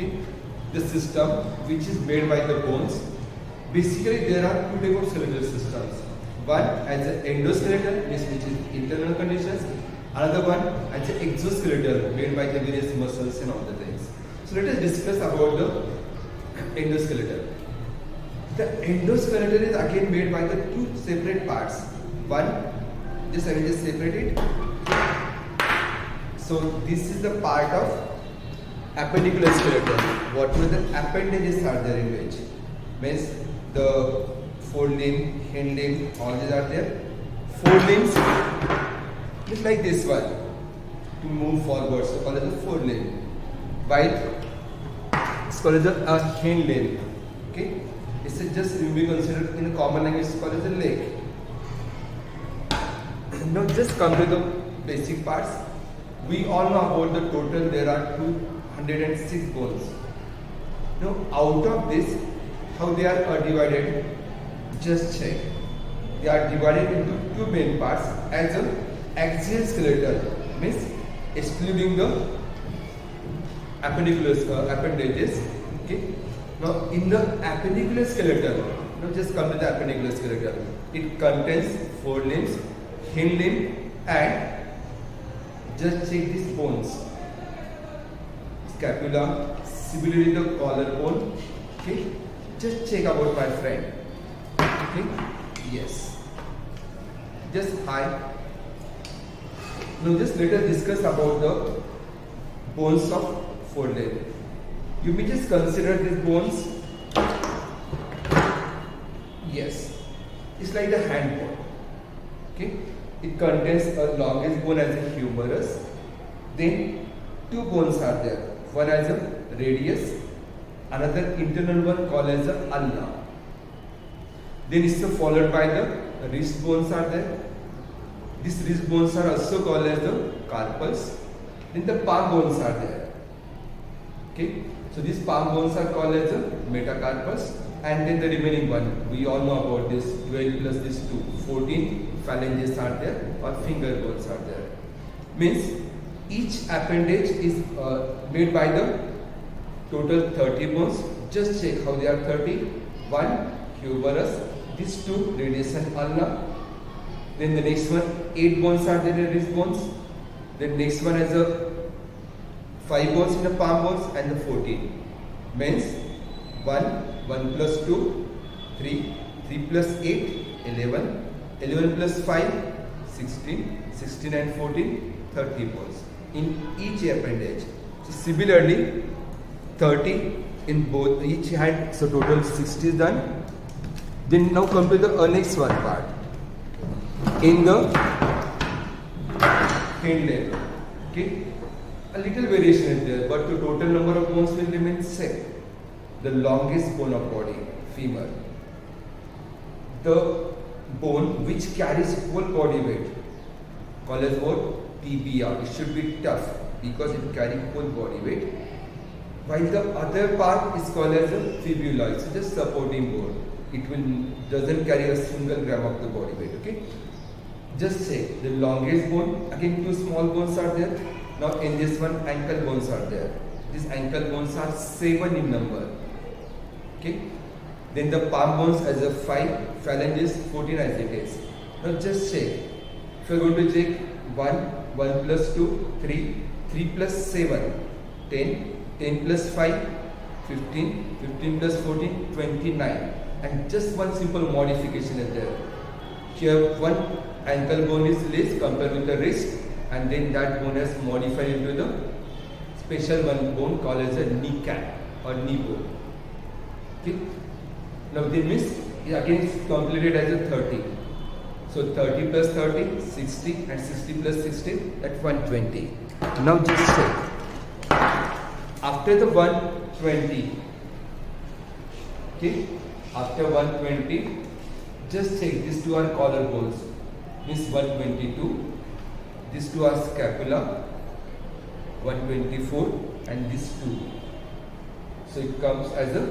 Okay, the system which is made by the bones. Basically, there are two types of skeletal systems. One as an endoskeletal, which is internal conditions. Another one as an exoskeletal, made by the various muscles and all the things. So let us discuss about the endoskeletal. The endoskeletal is again made by the two separate parts. One, I will just separate it. So this is the part of appendicular skeleton. Whatever the appendages are there in which means the forelimb, hind limb, all these are there. Forelimbs, just like this one, to move forward, so called as the forelimb. While it's called as a hind limb. Okay, it's just we consider in a common language it's called as a leg. Now just come to the basic parts. We all know about the total. There are 206 bones. Now out of this, how they are divided? Just check. They are divided into two main parts as a axial skeletal, means excluding the appendages. Okay. Now in the appendicular skeleton, now just come to the appendicular skeleton. It contains forelimbs, hind limb, and just check these bones. Scapula, similarly the collarbone. Okay. Just check about my friend. Okay. Yes. Just hi. Now just let us discuss about the bones of foreleg. You may just consider these bones. Yes. It's like the hand bone. Okay. It contains a longest bone as a humerus. Then two bones are there. One as a radius, another internal one called as the ulna. Then it's followed by the wrist bones are there. These wrist bones are also called as the carpals. Then the palm bones are there. Okay, so these palm bones are called as the metacarpals. And then the remaining one, we all know about this 12 plus this 2, 14 phalanges are there or finger bones are there. Means each appendage is made by the total 30 bones. Just check how they are 30. One humerus, these two radius and ulna. Then the next one 8 bones are there, wrist bones. Then next one has a 5 bones in the palm bones and the 14. Means 1 plus 2, 3, 3 plus 8, 11, 11 plus 5, 16, 16 and 14, 30 bones in each appendage. So similarly, 30 in both each hand, so total 60 is done. Then now come to the next one part. In the hind leg, okay, a little variation is there, but the total number of bones will remain same. The longest bone of body, femur. The bone which carries whole body weight, called as what? Tibia. It should be tough because it carries whole body weight. While the other part is called as a fibula. It's just supporting bone. It doesn't carry a single gram of the body weight. Okay. Just say the longest bone. Again, two small bones are there. Now in this one, ankle bones are there. These ankle bones are 7 in number. Okay. Then the palm bones as a 5, phalanges 14 as it is. Now just check. If you are going to check 1 plus 2, 3, 3 plus 7, 10, 10 plus 5, 15, 15 plus 14, 29. And just one simple modification is there. Here one ankle bone is less compared with the wrist, and then that bone is modified into the special one bone called as a kneecap or knee bone. Okay. Now this means again it's completed as a 30. So 30 plus 30, 60, and 60 plus 60, that's 120. Now just check. After the 120, okay, after 120, just check these two are collarbones. Means 122. These two are scapula, 124, and these two. So it comes as a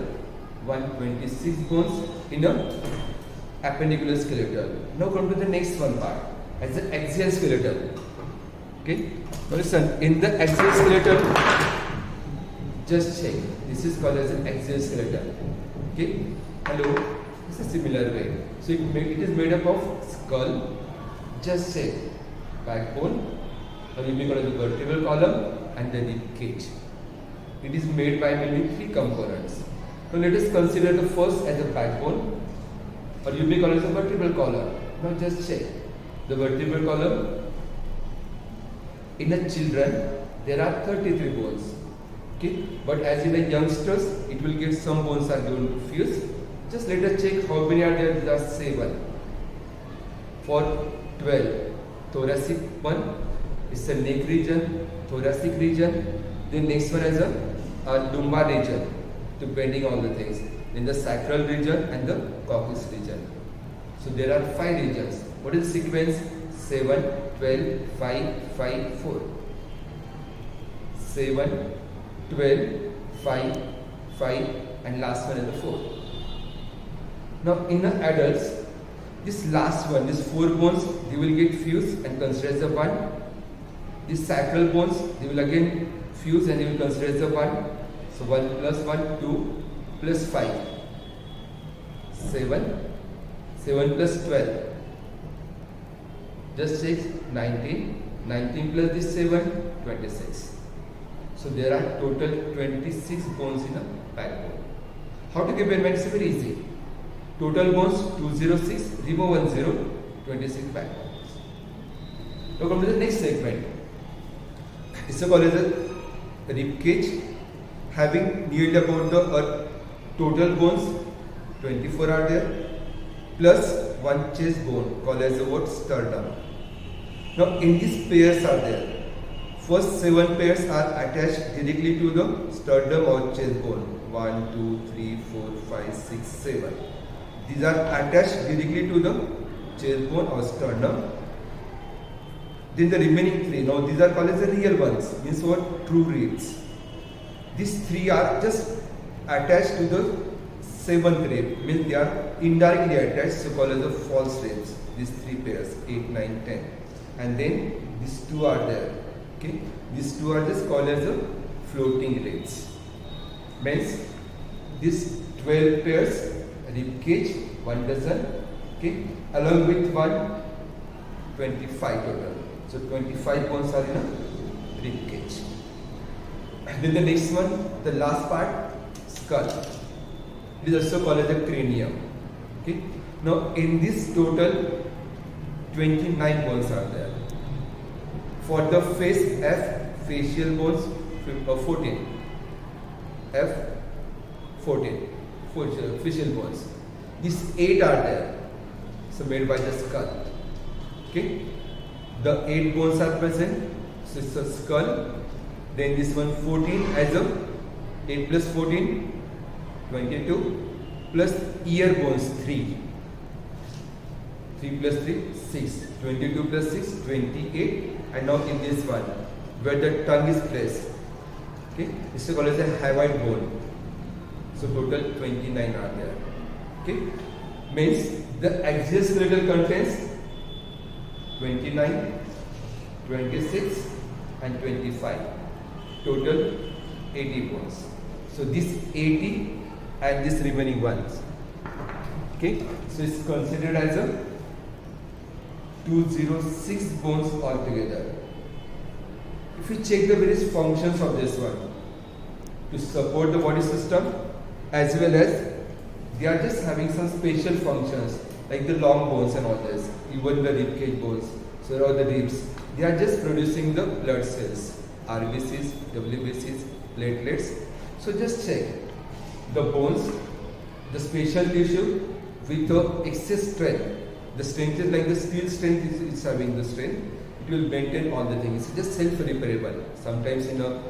126 bones in a appendicular skeletal. Now come to the next one part as the axial skeletal. Okay. Now listen, in the axial skeletal, just check. This is called as an axial skeleton. Okay, hello. It's a similar way. So it is made up of skull, just check, backbone, or will be called as the vertebral column, and the rib cage. It is made by mainly 3 components. Now let us consider the first as a backbone, or will be called as a vertebral column. Now just check the vertebral column. In a children, there are 33 bones. Okay, but as in the youngsters, it will get some bones are going to fuse. Just let us check how many are there. There are 7. For 12, thoracic one, it's the neck region, thoracic region. The next one is a lumbar region, depending on the things. Then the sacral region and the coccyx region. So there are 5 regions. What is the sequence? 7, 12, 5, 5, 4. 7, 12, 5, 5, and last one is the 4. Now in the adults, this last one, these 4 bones, they will get fused and considered as the 1. These sacral bones, they will again fuse and they will consider as the 1. So 1 plus 1, 2 plus 5. 7. 7 plus 12. Just 6, 19. 19 plus this 7, 26. So there are total 26 bones in a backbone. How to keep in mind? It's very easy. Total bones 206, remove 10, 26 backbones. Now come to the next segment. It's called as a rib cage, having nearly about the total bones 24 are there, plus 1 chest bone called as the word sternum. Now in these pairs are there. First 7 pairs are attached directly to the sternum or chest bone. 1, 2, 3, 4, 5, 6, 7. These are attached directly to the chest bone or sternum. Then the remaining 3, now these are called as the real ones, means what? True ribs. These 3 are just attached to the 7th rib, means they are indirectly attached, so called as the false ribs. These 3 pairs, 8, 9, 10. And then these 2 are there. Okay, these 2 are just called as the floating ribs. Means these 12 pairs, rib cage, 1 dozen, okay, along with 1, 25 total. So 25 bones are in a rib cage. And then the next one, the last part, skull. It is also called as the cranium. Okay. Now in this total, 29 bones are there. For the face, F, facial bones, 14. F, 14. Facial bones. These 8 are there. So made by the skull. Okay. The 8 bones are present. So it's a skull. Then this one 14 as a 8 plus 14, 22. Plus ear bones 3. 3 plus 3, 6. 22 plus 6, 28. And now in this one, where the tongue is placed. Okay. This is called as a hyoid bone. So total 29 are there. Okay. Means the axial skeleton contains 29, 26 and 25. Total 80 bones. So this 80 and this remaining ones. Okay. So it's considered as a 206 bones altogether. If we check the various functions of this one, to support the body system, as well as they are just having some special functions like the long bones and all this, even the rib cage bones, so all the ribs, they are just producing the blood cells, RBCs, WBCs, platelets. So just check the bones, the special tissue with the excess strength. The strength is like the steel strength is having the strength. It will maintain all the things. It's just self-repairable. Sometimes in a